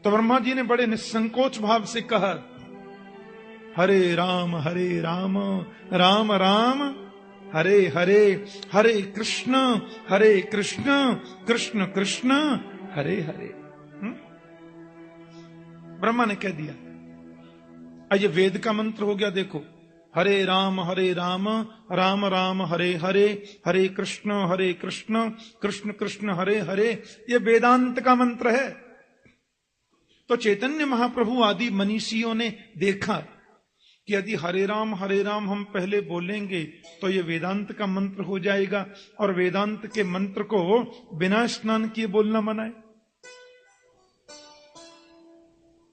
तो ब्रह्मा जी ने बड़े निसंकोच भाव से कहा, हरे राम राम राम हरे हरे, हरे कृष्ण कृष्ण कृष्ण हरे हरे। ब्रह्मा ने कह दिया। ये वेद का मंत्र हो गया। देखो, हरे राम राम राम हरे हरे, हरे कृष्ण कृष्ण कृष्ण हरे हरे, ये वेदांत का मंत्र है। तो चैतन्य महाप्रभु आदि मनीषियों ने देखा कि यदि हरे राम हम पहले बोलेंगे तो ये वेदांत का मंत्र हो जाएगा, और वेदांत के मंत्र को बिना स्नान किए बोलना मना है।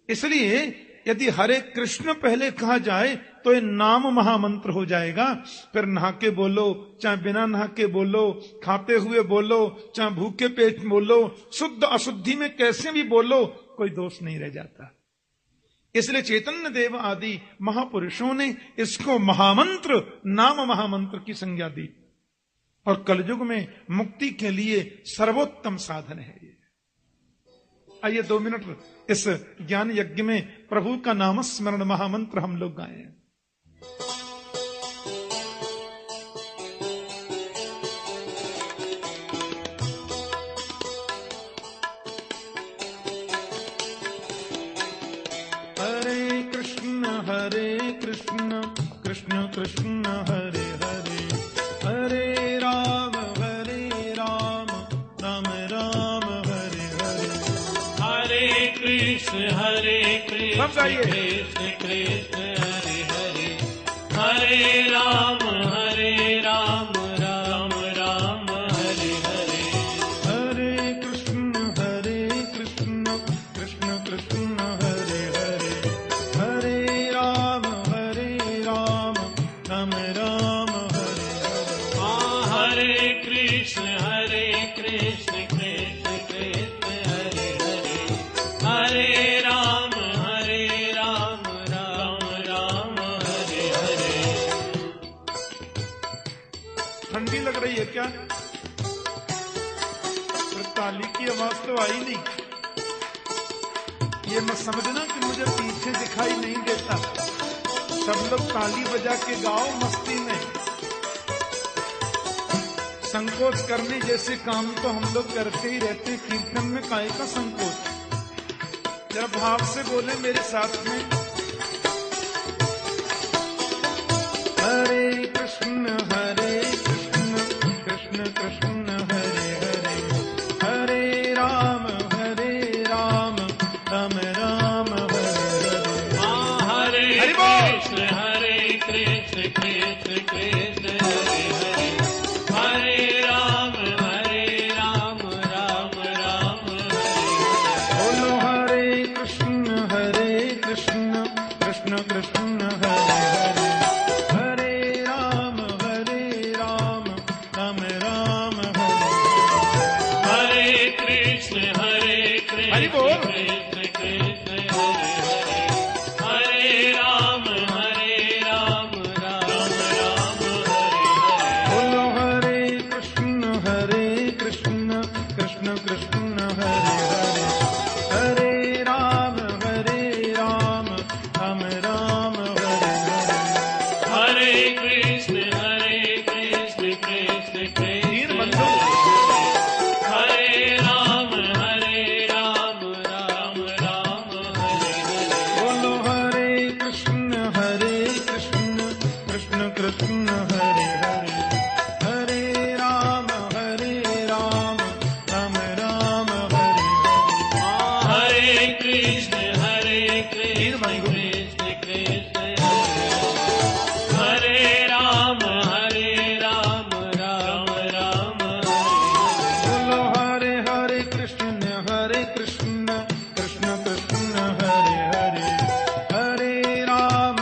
इसलिए यदि हरे कृष्ण पहले कहा जाए तो ये नाम महामंत्र हो जाएगा। फिर नहा के बोलो, चाहे बिना नहा के बोलो, खाते हुए बोलो, चाहे भूखे पेट बोलो, शुद्ध अशुद्धि में कैसे भी बोलो, कोई दोष नहीं रह जाता। इसलिए चैतन्य देव आदि महापुरुषों ने इसको महामंत्र, नाम महामंत्र की संज्ञा दी, और कलयुग में मुक्ति के लिए सर्वोत्तम साधन है ये। आइए 2 मिनट इस ज्ञान यज्ञ में प्रभु का नाम स्मरण महामंत्र हम लोग गाएं। हरे कृष्ण कृष्ण कृष्ण हरे हरे, हरे राम राम राम हरे हरे, हरे कृष्ण कृष्ण कृष्ण हरे हरे, हरे राम राम राम हरे हरे, हरे कृष्ण कृष्ण कृष्ण हरे हरे, हरे राम राम राम हरे हरे। हरे कृष्ण कृष्ण कृष्ण कृष्ण हरे हरे, हरे राम राम हरे हरे। ठंडी लग रही है क्या? तो ताली की आवाज तो आई नहीं। ये मत समझना कि मुझे पीछे दिखाई नहीं देता। सब लोग ताली बजा के गाओ मस्ती में। संकोच करने जैसे काम तो हम लोग करते ही रहते। कीर्तन में काहे का संकोच? जरा भाव से बोले मेरे साथ में। हरे कृष्ण कृष्ण कृष्ण हरे हरे, हरे राम राम राम हरे हरे। हरे कृष्ण कृष्ण कृष्ण हरे हरे, हरे राम राम राम हरे हरे। बोलो हरे कृष्ण कृष्ण कृष्ण हरे हरे, हरे राम राम राम हरे हरे। हरे कृष्ण हरि बोल। कृष्ण कृष्ण हरे हरे, हरे राम राम राम हरे हरे। बोलो हरे कृष्ण कृष्ण कृष्ण हरे हरे, हरे राम राम राम हरे हरे। हरे कृष्ण कृष्ण कृष्ण तीन कृष्ण बंधु। हरे राम राम राम हरे हरे। बोलो हरे कृष्ण कृष्ण कृष्ण हरे हरे, हरे राम राम राम हरे हरे। हरे कृष्ण कृष्ण कृष्ण कृष्ण हरे राम राम राम हरे हरे। बोलो हरे कृष्ण कृष्ण कृष्ण हरे हरे, हरे राम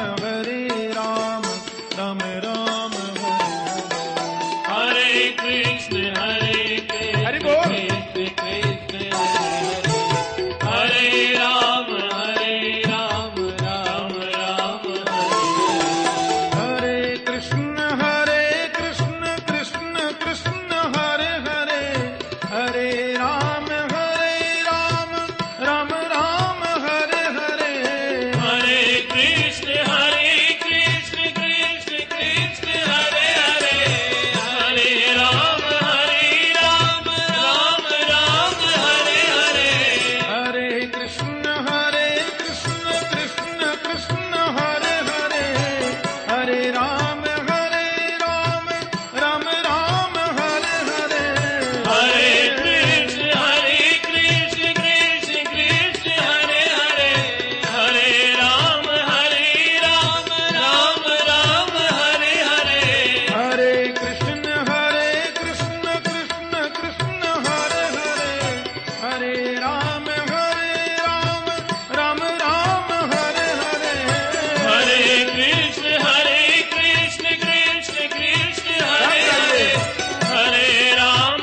राम राम हरे हरे। हरे कृष्ण हरि बोल। कृष्ण कृष्ण हरे हरे, हरे राम राम राम राम हरे हरे। हरे कृष्ण कृष्ण कृष्ण हरे हरे। हरे राम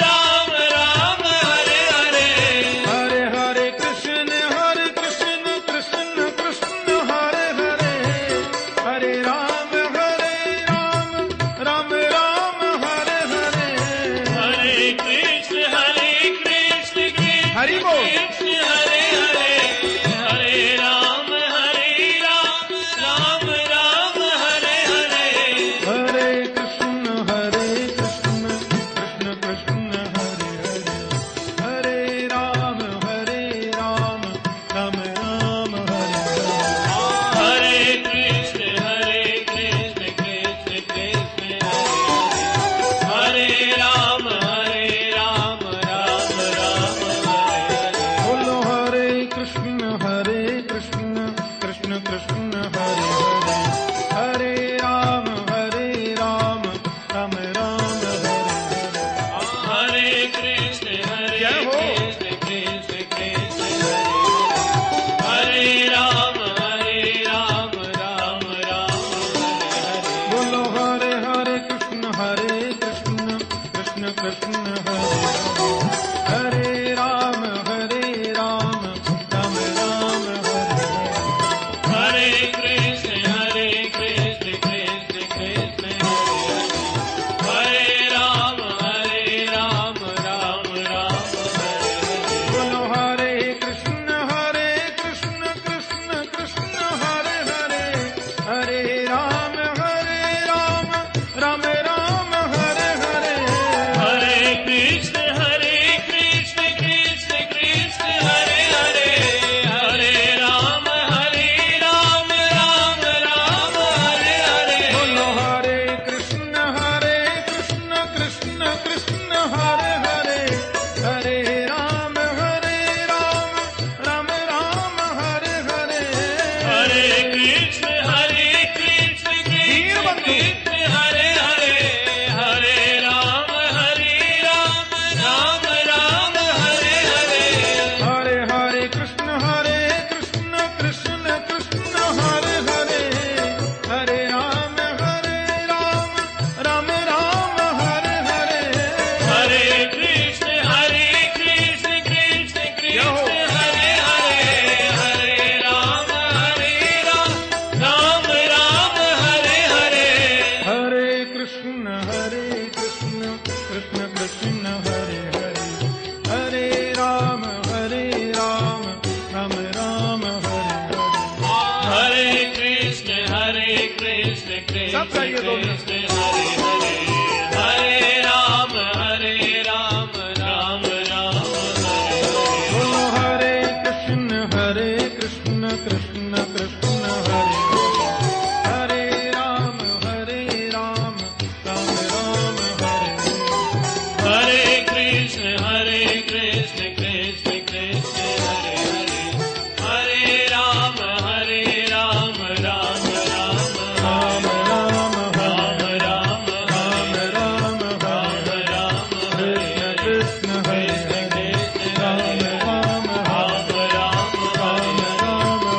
राम राम हरे हरे। हरे हरे कृष्ण कृष्ण कृष्ण हरे हरे। हरे राम राम राम हरे हरे। हरे कृष्ण कृष्ण हरि बोल। कृष्ण हरे हरे। हरे राम राम राम हरे हरे। हरे कृष्ण कृष्ण कृष्ण हरे हरे। हरे राम राम राम हरे हरे। हरे कृष्ण कृष्ण कृष्ण हरे हरे। हरे राम राम राम हरे हरे। बोलो हरे कृष्ण कृष्ण कृष्ण हरे हरे। हरे राम राम राम हरे हरे। हरे कृष्ण जय हो। कृष्ण कृष्ण कृष्ण हरे हरे। हरे राम राम राम हरे हरे। बोलो हरे कृष्ण कृष्ण कृष्ण हरे हरे। हरे राम राम राम हरे हरे। हरे कृष्ण कृष्ण कृष्ण कृष्ण हरे हरे। हरे राम राम राम हरे हरे। बोलो हरे कृष्ण कृष्ण कृष्ण हरे हरे। हरे राम राम राम हरे हरे। हरे कृष्ण कृष्ण कृष्ण कृष्ण हरे हरे। हरे राम राम राम हरे हरे। बोलो हरे कृष्ण कृष्ण कृष्ण हरे हरे। हरे राम राम हरे हरे। हरे कृष्ण कृष्ण कृष्ण हरे हरे। हरे राम राम राम हरे हरे। हरे हरे कृष्ण कृष्ण कृष्ण हरे हरे। हरे राम राम हरे हरे। हरे कृष्ण कृष्ण कृष्ण हरे हरे। हरे राम राम हरे हरे। हरे कृष्ण कृष्ण कृष्ण हरे हरे। हरे राम राम राम हरे हरे। हरे कृष्ण कृष्ण सब गाइए दोनों। कृष्ण हरे हरे। हरे राम राम राम हरे हरे। बोलो हरे कृष्ण कृष्ण कृष्ण हरे हरे। हरे राम राम राम हरे हरे। हरे कृष्ण कृष्ण कृष्ण कृष्ण हरे हरे। हरे राम राम राम राम राम राम राम राम राम हरे राम हरे। कृष्ण हरे हरे। राम राम हरे राम राम राम राम राम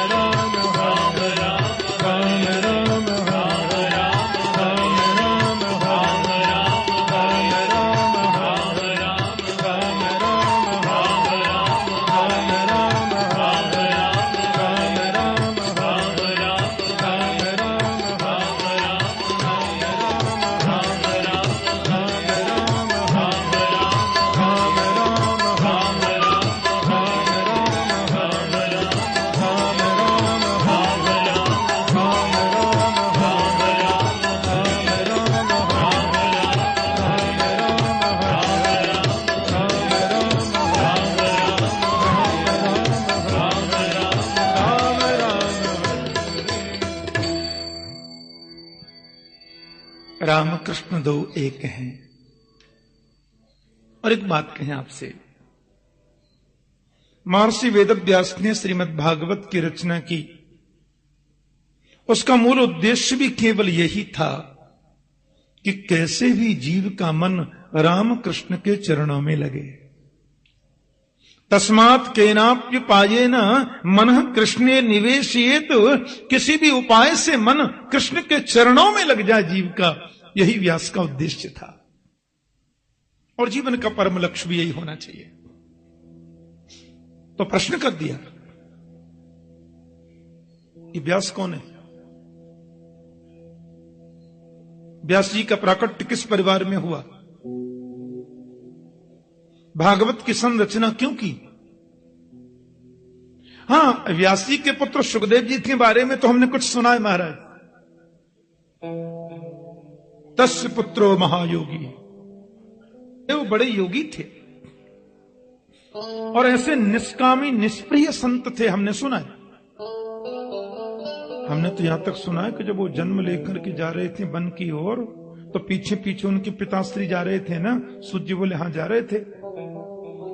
राम राम हरे राम राम हरे राम राम हरे राम राम हरे राम राम हरे राम राम हरे राम राम हरे राम राम कृष्ण दो एक हैं। और एक बात कहें आपसे, महर्षि वेदव्यास ने श्रीमद् भागवत की रचना की, उसका मूल उद्देश्य भी केवल यही था कि कैसे भी जीव का मन राम कृष्ण के चरणों में लगे। तस्मात् केनाप्य पायेन मनः कृष्णे निवेशयेत, किसी भी उपाय से मन कृष्ण के चरणों में लग जाए जीव का, यही व्यास का उद्देश्य था। और जीवन का परम लक्ष्य भी यही होना चाहिए। तो प्रश्न कर दिया, ये व्यास कौन है? व्यास जी का प्राकट्य किस परिवार में हुआ? भागवत की संरचना क्यों की? हां, व्यास जी के पुत्र सुखदेव जी के बारे में तो हमने कुछ सुना है महाराज। तस्य पुत्रो महायोगी, वो बड़े योगी थे और ऐसे निष्कामी निष्प्रिय संत थे, हमने सुना है। हमने तो यहां तक सुना है कि जब वो जन्म लेकर के जा रहे थे वन की ओर, तो पीछे पीछे उनके पिताश्री जा रहे थे ना, सूर्य बोले हाँ जा रहे थे।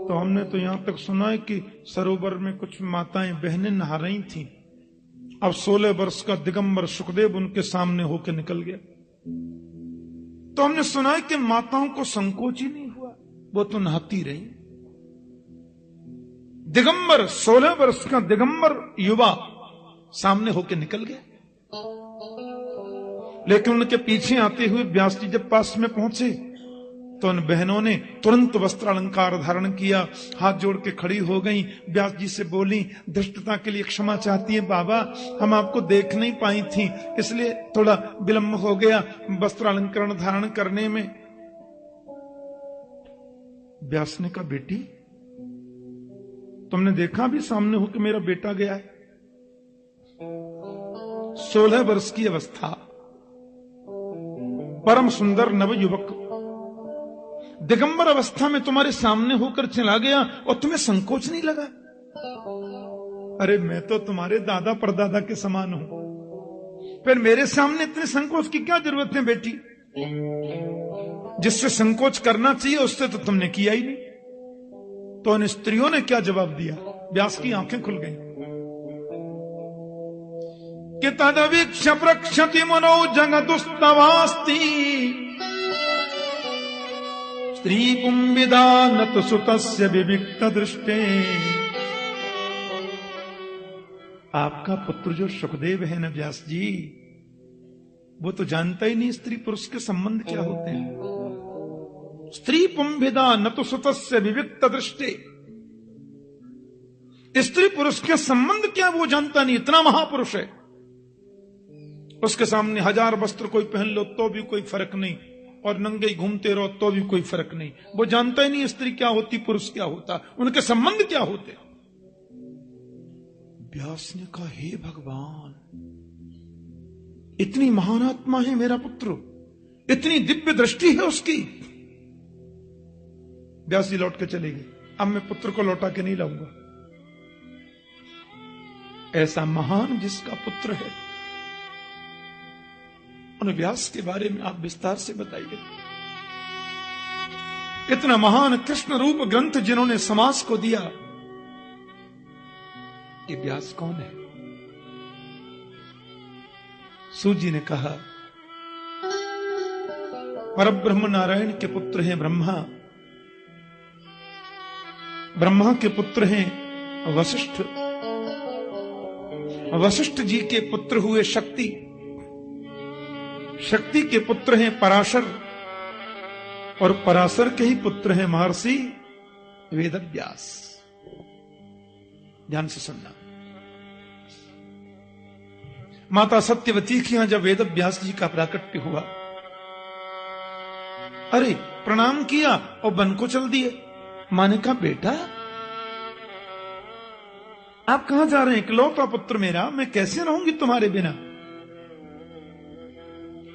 तो हमने तो यहां तक सुना है कि सरोवर में कुछ माताएं बहनें नहा रही थीं। अब 16 वर्ष का दिगंबर सुखदेव उनके सामने होकर निकल गया। तो हमने सुना है कि माताओं को संकोच ही नहीं हुआ, वो तो नहाती रही। दिगंबर 16 वर्ष का दिगंबर युवा सामने होकर निकल गया। लेकिन उनके पीछे आते हुए व्यास जी जब पास में पहुंचे तो उन बहनों ने तुरंत वस्त्र अलंकार धारण किया, हाथ जोड़ के खड़ी हो गई, व्यास जी से बोली, धृष्टता के लिए क्षमा चाहती है बाबा, हम आपको देख नहीं पाई थी, इसलिए थोड़ा विलंब हो गया वस्त्र अलंकरण धारण करने में। व्यास ने कहा, बेटी तुमने देखा भी सामने हो कि मेरा बेटा गया है? 16 वर्ष की अवस्था, परम सुंदर नव युवक, दिगंबर अवस्था में तुम्हारे सामने होकर चला गया और तुम्हें संकोच नहीं लगा? अरे मैं तो तुम्हारे दादा परदादा के समान हूं, फिर मेरे सामने इतने संकोच की क्या जरूरत है बेटी? जिससे संकोच करना चाहिए उससे तो तुमने किया ही नहीं। तो उन स्त्रियों ने क्या जवाब दिया? व्यास की आंखें खुल गई कि तदवीक्ष प्रक्षति मनो जगदुस्तवास्ति स्त्री पुंविदा नत सुतस्य विविक्त दृष्टे। आपका पुत्र जो सुखदेव है न व्यास जी, वो तो जानता ही नहीं स्त्री पुरुष के संबंध क्या होते हैं। स्त्री पुंविदा न तो सुतस्य विविक्त दृष्टे, स्त्री पुरुष के संबंध क्या वो जानता नहीं। इतना महापुरुष है, उसके सामने 1000 वस्त्र कोई पहन लो तो भी कोई फर्क नहीं, और नंगे ही घूमते रहो तो भी कोई फर्क नहीं। वो जानता ही नहीं स्त्री क्या होती, पुरुष क्या होता, उनके संबंध क्या होते। व्यास ने कहा, हे भगवान, इतनी महान आत्मा है मेरा पुत्र, इतनी दिव्य दृष्टि है उसकी। व्यास जी लौट के चले गए। अब मैं पुत्र को लौटा के नहीं लाऊंगा। ऐसा महान जिसका पुत्र है, उन व्यास के बारे में आप विस्तार से बताइए। इतना महान कृष्ण रूप ग्रंथ जिन्होंने समाज को दिया, ये व्यास कौन है? सूत जी ने कहा, परब्रह्म नारायण के पुत्र हैं ब्रह्मा, ब्रह्मा के पुत्र हैं वशिष्ठ, वशिष्ठ जी के पुत्र हुए शक्ति, शक्ति के पुत्र हैं पराशर, और पराशर के ही पुत्र हैं महर्षि वेदव्यास। ध्यान से सुनना। माता सत्यवती के यहां जब वेदव्यास जी का प्राकट्य हुआ, अरे प्रणाम किया और वन को चल दिए। मां ने कहा, बेटा आप कहां जा रहे हैं? इकलौता पुत्र मेरा, मैं कैसे रहूंगी तुम्हारे बिना?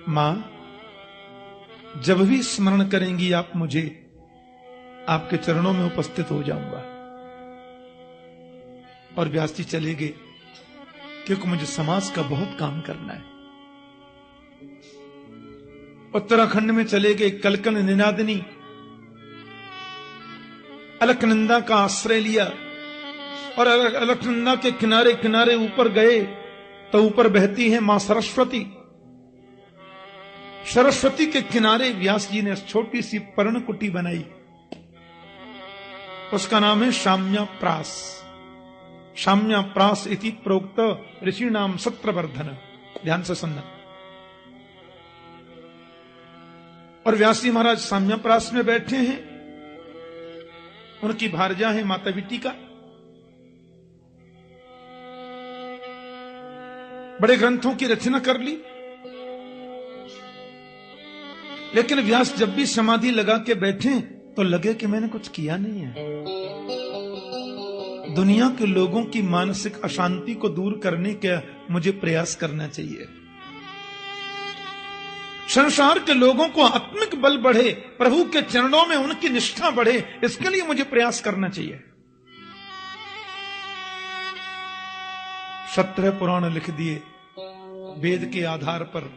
मां, जब भी स्मरण करेंगी आप मुझे, आपके चरणों में उपस्थित हो जाऊंगा। और व्यास जी चले गए, क्योंकि मुझे समाज का बहुत काम करना है। उत्तराखंड में चले गए, कलकन निनादिनी अलकनंदा का आश्रय लिया, और अलकनंदा के किनारे किनारे ऊपर गए तो ऊपर बहती है मां सरस्वती। सरस्वती के किनारे व्यास जी ने छोटी सी पर्णकुटी बनाई, उसका नाम है शाम्या प्रास। शाम्या प्रास इति प्रोक्त ऋषि नाम सत्रवर्धन। ध्यान से सुनना। और व्यास जी महाराज शाम्या प्रास में बैठे हैं, उनकी भारजा है माता विटिका। बड़े ग्रंथों की रचना कर ली, लेकिन व्यास जब भी समाधि लगा के बैठे तो लगे कि मैंने कुछ किया नहीं है। दुनिया के लोगों की मानसिक अशांति को दूर करने का मुझे प्रयास करना चाहिए। संसार के लोगों को आत्मिक बल बढ़े, प्रभु के चरणों में उनकी निष्ठा बढ़े, इसके लिए मुझे प्रयास करना चाहिए। 17 पुराण लिख दिए वेद के आधार पर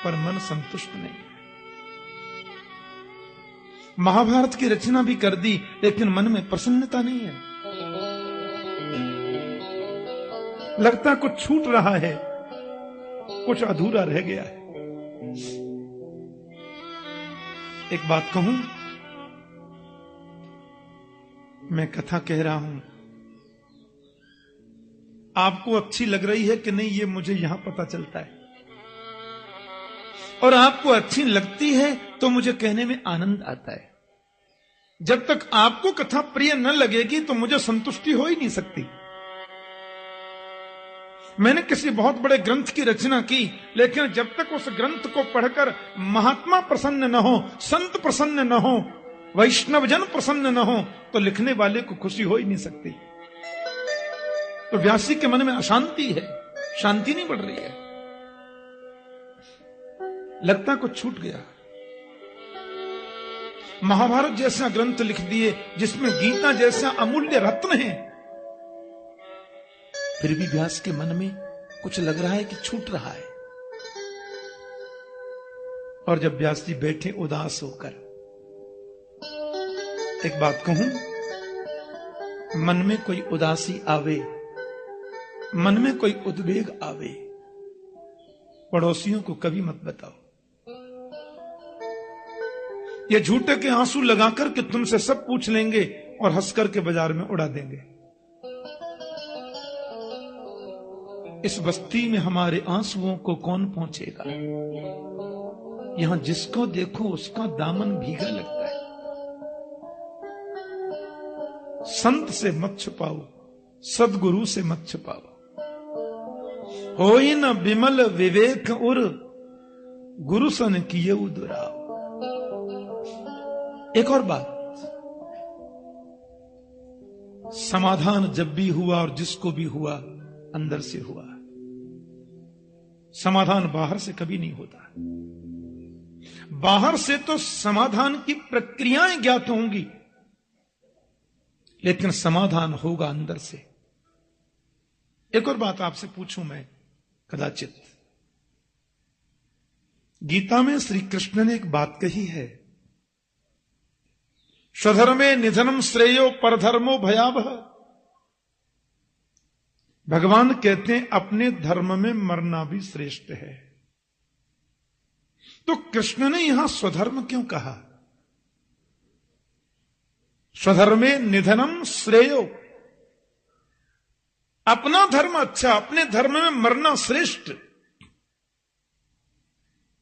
मन संतुष्ट नहीं है। महाभारत की रचना भी कर दी, लेकिन मन में प्रसन्नता नहीं है। लगता कुछ छूट रहा है, कुछ अधूरा रह गया है। एक बात कहूं, मैं कथा कह रहा हूं, आपको अच्छी लग रही है कि नहीं ये मुझे यहां पता चलता है, और आपको अच्छी लगती है तो मुझे कहने में आनंद आता है। जब तक आपको कथा प्रिय न लगेगी तो मुझे संतुष्टि हो ही नहीं सकती। मैंने किसी बहुत बड़े ग्रंथ की रचना की, लेकिन जब तक उस ग्रंथ को पढ़कर महात्मा प्रसन्न न हो, संत प्रसन्न न हो, वैष्णव जन प्रसन्न न हो, तो लिखने वाले को खुशी हो ही नहीं सकती। तो व्यास जी के मन में अशांति है, शांति नहीं बढ़ रही है। लगता कुछ छूट गया। महाभारत जैसा ग्रंथ लिख दिए जिसमें गीता जैसा अमूल्य रत्न है, फिर भी व्यास के मन में कुछ लग रहा है कि छूट रहा है। और जब व्यास जी बैठे उदास होकर, एक बात कहूं, मन में कोई उदासी आवे, मन में कोई उद्वेग आवे, पड़ोसियों को कभी मत बताओ। ये झूठे के आंसू लगाकर कि तुमसे सब पूछ लेंगे और हंसकर के बाजार में उड़ा देंगे। इस बस्ती में हमारे आंसुओं को कौन पहुंचेगा? यहां जिसको देखो उसका दामन भीगा लगता है। संत से मत छुपाओ, सदगुरु से मत छुपाओ। होई न विमल विवेक उर, गुरु सन किए दुराव। एक और बात, समाधान जब भी हुआ और जिसको भी हुआ अंदर से हुआ। समाधान बाहर से कभी नहीं होता। बाहर से तो समाधान की प्रक्रियाएं ज्ञात होंगी, लेकिन समाधान होगा अंदर से। एक और बात आपसे पूछूं मैं, कदाचित गीता में श्री कृष्ण ने एक बात कही है, स्वधर्मे निधनम श्रेयो परधर्मो भयावह। भगवान कहते हैं अपने धर्म में मरना भी श्रेष्ठ है। तो कृष्ण ने यहां स्वधर्म क्यों कहा? स्वधर्मे निधनम श्रेयो, अपना धर्म अच्छा, अपने धर्म में मरना श्रेष्ठ।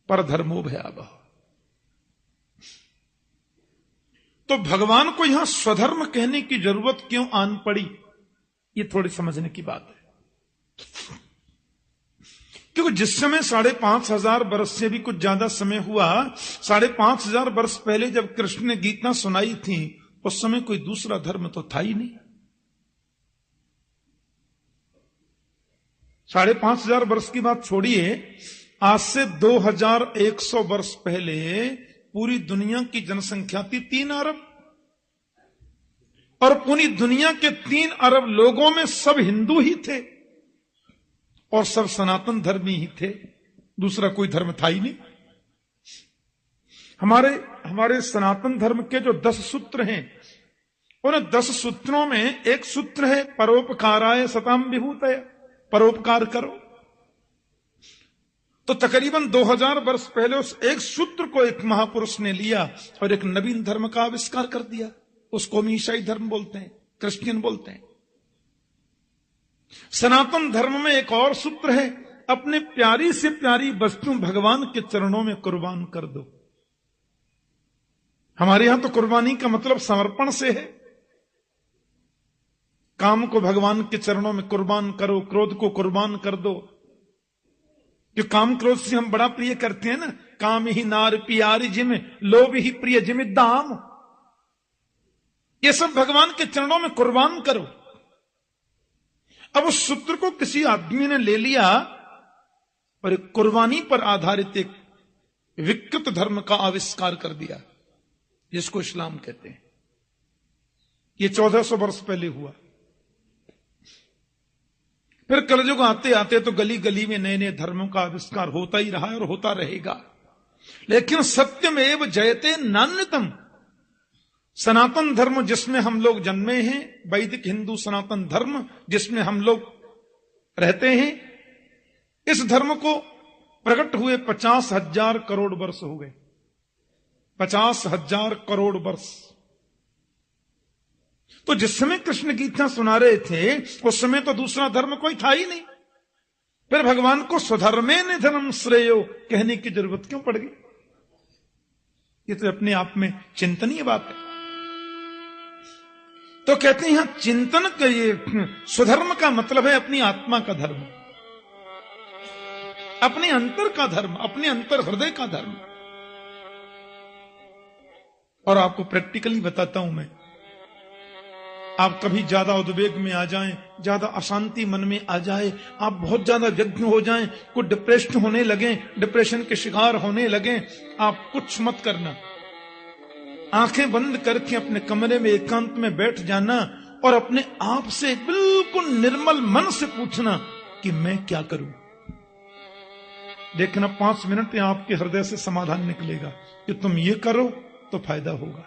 परधर्मो भयावह। तो भगवान को यहां स्वधर्म कहने की जरूरत क्यों आन पड़ी, ये थोड़ी समझने की बात है। क्योंकि जिस समय 5,500 वर्ष से भी कुछ ज्यादा समय हुआ, 5,500 वर्ष पहले जब कृष्ण ने गीता सुनाई थी, उस समय कोई दूसरा धर्म तो था ही नहीं। 5,500 वर्ष की बात छोड़िए, आज से 2,100 वर्ष पहले पूरी दुनिया की जनसंख्या थी 3 अरब, और पूरी दुनिया के 3 अरब लोगों में सब हिंदू ही थे और सब सनातन धर्मी ही थे, दूसरा कोई धर्म था ही नहीं। हमारे सनातन धर्म के जो 10 सूत्र हैं, उन 10 सूत्रों में एक सूत्र है परोपकाराय सताम विभूतय, परोपकार करो। तो तकरीबन 2000 वर्ष पहले उस एक सूत्र को एक महापुरुष ने लिया और एक नवीन धर्म का आविष्कार कर दिया। उसको हम ईसाई धर्म बोलते हैं, क्रिश्चियन बोलते हैं। सनातन धर्म में एक और सूत्र है, अपने प्यारी से प्यारी वस्तु भगवान के चरणों में कुर्बान कर दो। हमारे यहां तो कुर्बानी का मतलब समर्पण से है। काम को भगवान के चरणों में कुर्बान करो, क्रोध को कुर्बान कर दो। जो काम क्रोध से हम बड़ा प्रिय करते हैं ना, काम ही नार पियारी जिम, लोभ ही प्रिय जिम दाम, ये सब भगवान के चरणों में कुर्बान करो। अब उस सूत्र को किसी आदमी ने ले लिया और एक कुर्बानी पर आधारित एक विकृत धर्म का आविष्कार कर दिया, जिसको इस्लाम कहते हैं। ये 1400 वर्ष पहले हुआ। फिर कलयुग आते आते तो गली गली में नए नए धर्मों का आविष्कार होता ही रहा है और होता रहेगा। लेकिन सत्यमेव जयते नान्यतम, सनातन धर्म जिसमें हम लोग जन्मे हैं, वैदिक हिंदू सनातन धर्म जिसमें हम लोग रहते हैं, इस धर्म को प्रकट हुए 50,000 करोड़ वर्ष हो गए। 50,000 करोड़ वर्ष। तो जिस समय कृष्ण गीता सुना रहे थे उस समय तो दूसरा धर्म कोई था ही नहीं। फिर भगवान को स्वधर्मे निधनम श्रेयो कहने की जरूरत क्यों पड़ गई? ये तो अपने आप में चिंतनीय बात है। तो कहते हैं यहां चिंतन का ये स्वधर्म का मतलब है अपनी आत्मा का धर्म, अपने अंतर का धर्म, अपने अंतर हृदय का धर्म। और आपको प्रैक्टिकली बताता हूं मैं, आप कभी ज्यादा उद्वेग में आ जाएं, ज्यादा अशांति मन में आ जाए, आप बहुत ज्यादा व्यग्र हो जाएं, कुछ डिप्रेस्ड होने लगे, डिप्रेशन के शिकार होने लगे, आप कुछ मत करना। आंखें बंद करके अपने कमरे में एकांत में बैठ जाना और अपने आप से बिल्कुल निर्मल मन से पूछना कि मैं क्या करूं। देखना 5 मिनट में आपके हृदय से समाधान निकलेगा कि तुम ये करो तो फायदा होगा,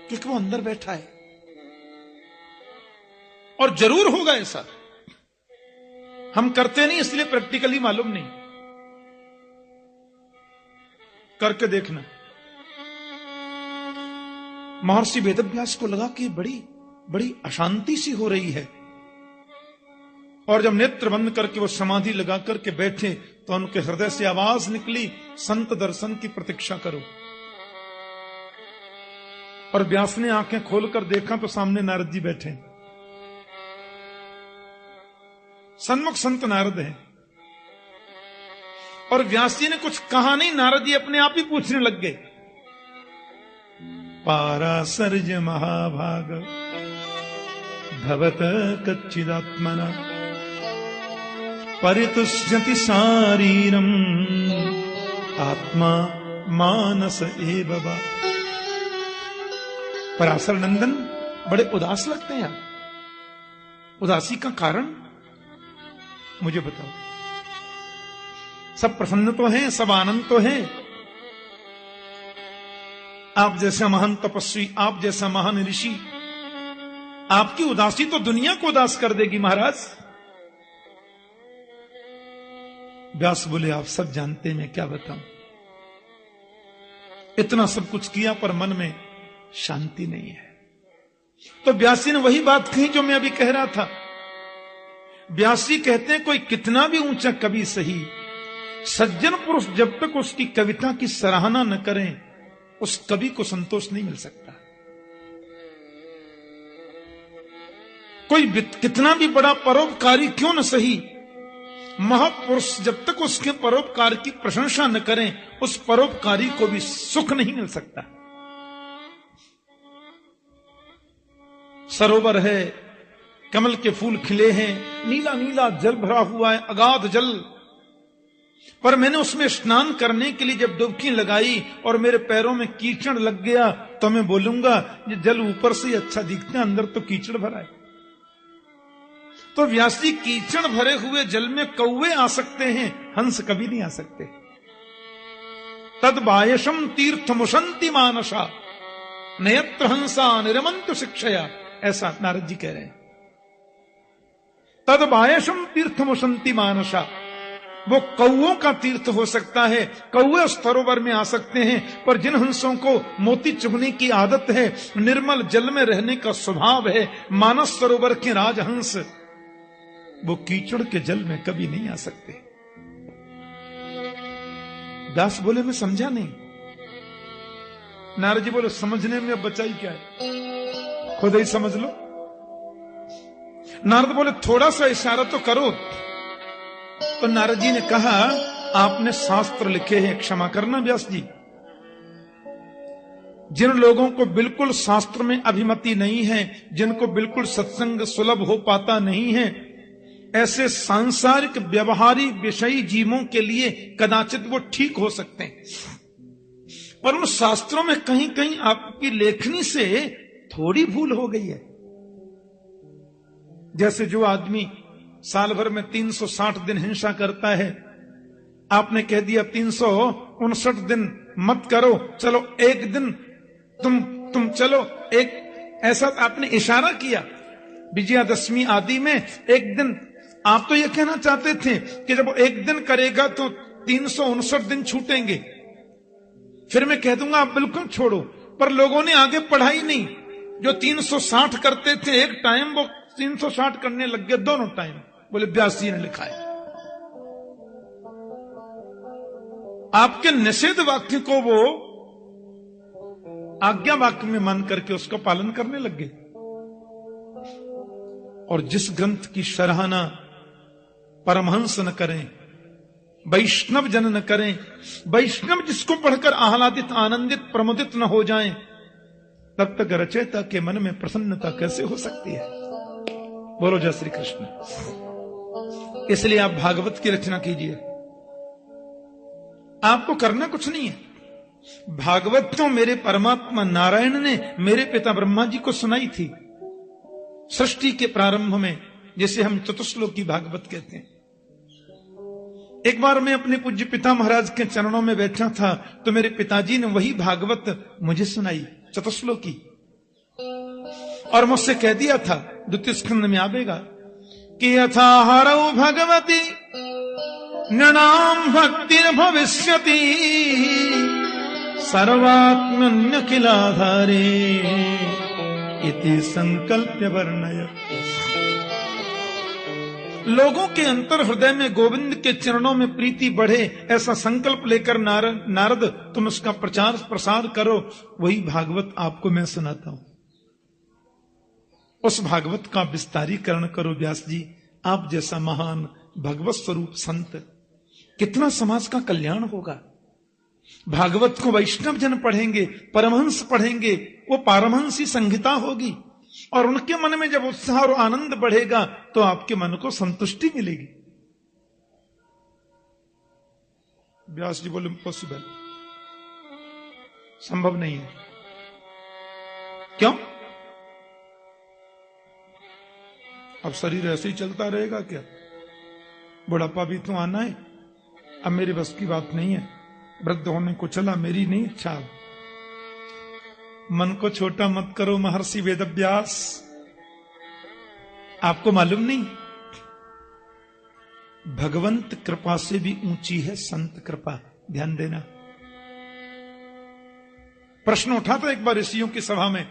क्योंकि वो अंदर बैठा है। और जरूर होगा ऐसा, हम करते नहीं इसलिए प्रैक्टिकली मालूम नहीं। करके देखना। महर्षि वेदव्यास को लगा कि बड़ी अशांति सी हो रही है, और जब नेत्र बंद करके वो समाधि लगा करके बैठे तो उनके हृदय से आवाज निकली, संत दर्शन की प्रतीक्षा करो। और व्यास ने आंखें खोलकर देखा तो सामने नारद जी बैठे, सन्मुख संत नारद हैं। और व्यास जी ने कुछ कहा नहीं, नारद जी अपने आप ही पूछने लग गए, पारासर्ज महाभाग भवत कच्चिदात्मना परितुष्यति शारीरम आत्मा मानस एव वा। पराशर नंदन बड़े उदास लगते हैं आप, उदासी का कारण मुझे बताओ। सब प्रसन्न तो हैं, सब आनंद तो हैं। आप जैसा महान तपस्वी, आप जैसा महान ऋषि, आपकी उदासी तो दुनिया को उदास कर देगी महाराज। व्यास बोले आप सब जानते हैं, मैं क्या बताऊं। इतना सब कुछ किया पर मन में शांति नहीं है। तो व्यास जी ने वही बात कही जो मैं अभी कह रहा था। व्यास जी कहते हैं कोई कितना भी ऊंचा कवि सही, सज्जन पुरुष जब तक उसकी कविता की सराहना न करें उस कवि को संतोष नहीं मिल सकता। कोई कितना भी बड़ा परोपकारी क्यों न सही, महापुरुष जब तक उसके परोपकार की प्रशंसा न करें उस परोपकारी को भी सुख नहीं मिल सकता। सरोवर है, कमल के फूल खिले हैं, नीला नीला जल भरा हुआ है, अगाध जल, पर मैंने उसमें स्नान करने के लिए जब डुबकी लगाई और मेरे पैरों में कीचड़ लग गया तो मैं बोलूंगा ये जल ऊपर से अच्छा दिखता है, अंदर तो कीचड़ भरा है। तो व्यास जी कीचड़ भरे हुए जल में कौवे आ सकते हैं, हंस कभी नहीं आ सकते। तद बायशम तीर्थ मुशंति मानसा नयत्र हंसा निरमंत शिक्षया, ऐसा नारद जी कह रहे हैं। तद बायशम तीर्थ मुशंति मानसा, वो कौओं का तीर्थ हो सकता है, कौए उस सरोवर में आ सकते हैं, पर जिन हंसों को मोती चुगने की आदत है, निर्मल जल में रहने का स्वभाव है, मानस सरोवर के राजहंस, वो कीचड़ के जल में कभी नहीं आ सकते। दास बोले मैं समझा नहीं। नारद जी बोले समझने में अब बचाई क्या है, खुद ही समझ लो। नारद बोले थोड़ा सा इशारा तो करो। तो नारद जी ने कहा आपने शास्त्र लिखे हैं, क्षमा करना व्यास जी, जिन लोगों को बिल्कुल शास्त्र में अभिमति नहीं है, जिनको बिल्कुल सत्संग सुलभ हो पाता नहीं है, ऐसे सांसारिक व्यवहारी विषयी जीवों के लिए कदाचित वो ठीक हो सकते हैं, पर उन शास्त्रों में कहीं कहीं आपकी लेखनी से थोड़ी भूल हो गई है। जैसे जो आदमी साल भर में 360 दिन हिंसा करता है, आपने कह दिया 359 दिन मत करो, चलो एक दिन तुम चलो, एक ऐसा आपने इशारा किया। विजयादशमी आदि में एक दिन, आप तो यह कहना चाहते थे कि जब एक दिन करेगा तो 359 दिन छूटेंगे, फिर मैं कह दूंगा आप बिल्कुल छोड़ो, पर लोगों ने आगे पढ़ाई नहीं। जो 360 करते थे एक टाइम, वो 360 करने लग गए दोनों टाइम। बोले व्यास जी ने लिखा है। आपके निषेध वाक्य को वो आज्ञा वाक्य में मान करके उसका पालन करने लग गए। और जिस ग्रंथ की सराहना परमहंस न करें, वैष्णव जन न करें, वैष्णव जिसको पढ़कर आह्लादित आनंदित प्रमुदित न हो जाएं, तब तक रचयिता के मन में प्रसन्नता कैसे हो सकती है। बोलो जय श्री कृष्ण। इसलिए आप भागवत की रचना कीजिए, आपको करना कुछ नहीं है। भागवत तो मेरे परमात्मा नारायण ने मेरे पिता ब्रह्मा जी को सुनाई थी सृष्टि के प्रारंभ में, जिसे हम चतुश्लोकी भागवत कहते हैं। एक बार मैं अपने पूज्य पिता महाराज के चरणों में बैठा था, तो मेरे पिताजी ने वही भागवत मुझे सुनाई, चतुश्लोकी, और मुझसे कह दिया था, द्वितीय स्कंद में आवेगा कि यथा हरौ भगवती नृणाम भक्तिर भविष्यति सर्वात्मन्यखिलाधारे इति संकल्प्य वर्णय। लोगों के अंतर हृदय में गोविंद के चरणों में प्रीति बढ़े, ऐसा संकल्प लेकर नारद तुम उसका प्रचार प्रसार करो। वही भागवत आपको मैं सुनाता हूं, उस भागवत का विस्तारीकरण करो व्यास जी। आप जैसा महान भगवत स्वरूप संत, कितना समाज का कल्याण होगा। भागवत को वैष्णव जन पढ़ेंगे, परमहंस पढ़ेंगे, वो पारमहंसी संहिता होगी, और उनके मन में जब उत्साह और आनंद बढ़ेगा तो आपके मन को संतुष्टि मिलेगी। व्यास जी बोले इम्पॉसिबल, संभव नहीं है। क्यों? अब शरीर ऐसे ही चलता रहेगा क्या? बुढ़ापा भी तो आना है। अब मेरी बस की बात नहीं है, वृद्ध होने को चला, मेरी नहीं इच्छा। मन को छोटा मत करो महर्षि वेदव्यास, आपको मालूम नहीं, भगवंत कृपा से भी ऊंची है संत कृपा। ध्यान देना। प्रश्न उठा था एक बार ऋषियों की सभा में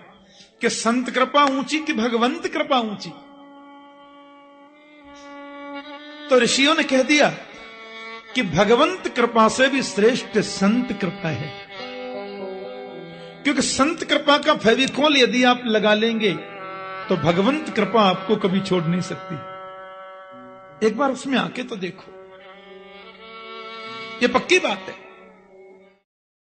कि संत कृपा ऊंची कि भगवंत कृपा ऊंची? तो ऋषियों ने कह दिया कि भगवंत कृपा से भी श्रेष्ठ संत कृपा है, क्योंकि संत कृपा का फेविकोल यदि आप लगा लेंगे तो भगवंत कृपा आपको कभी छोड़ नहीं सकती। एक बार उसमें आके तो देखो, ये पक्की बात है।